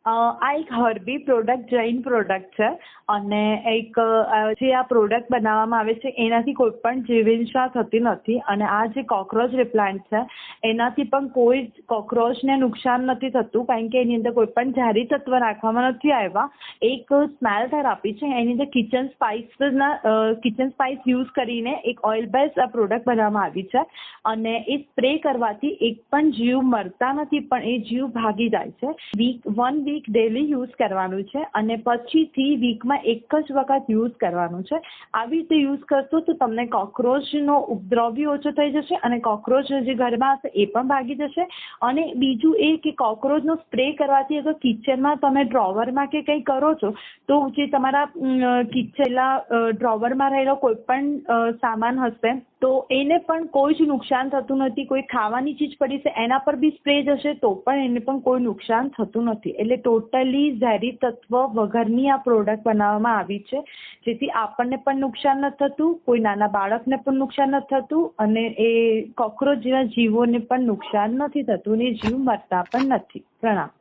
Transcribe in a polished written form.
આ એક હર્બી product Jain product છે અને એક જે આ પ્રોડક્ટ બનાવવામાં આવે છે એનાથી કોઈ પણ જીવહિંસા થતી નથી અને આ જે કોક્રોચ રિપ્લાન્ટ છે એનાથી પણ કોઈ કોક્રોચને નુકસાન નથી થતું કારણ કે એની અંદર કોઈ પણ ઝેરી તત્વ નાખવામાં નથી આવ્યા. એક સ્મેલ થેરાપી છે એની અંદર કિચન સ્પાઇસ યુઝ કરીને એક ઓઇલ બેઝ આ પ્રોડક્ટ બનાવવામાં આવી છે અને એ સ્પ્રે કરવાથી એક પણ જીવ મરતા નથી પણ એ જીવ ભાગી જાય છે. 1 વીક ડેલી યુઝ કરવાનું છે અને પછીથી વીકમાં એક જ વખત યુઝ કરવાનું છે. આવી રીતે યુઝ કરશો તો તમને કોક્રોચનો ઉપદ્રવ બી ઓછો થઈ જશે અને કોક્રોચ જે ઘરમાં હશે એ પણ ભાગી જશે. અને બીજું એ કે કોક્રોચનો સ્પ્રે કરવાથી અગર કિચનમાં તમે ડ્રોવરમાં કે કંઈ કરો છો તો જે તમારા કિચનના ડ્રોવરમાં રહેલો કોઈ પણ સામાન હશે તો એને પણ કોઈ જ નુકસાન થતું નથી. કોઈ ખાવાની ચીજ પડી છે એના પર બી સ્પ્રે જશે તો પણ એને પણ કોઈ નુકસાન થતું નથી. એટલે ટોટલી ઝેરી તત્વ વગરની આ પ્રોડક્ટ બનાવવામાં આવી છે જેથી આપણને પણ નુકસાન નથી થતું, કોઈ નાના બાળકને પણ નુકસાન નથી થતું અને એ કોક્રોચ જેવા જીવોને પણ નુકસાન નથી થતું અને જીવ મરતા પણ નથી. પ્રણામ.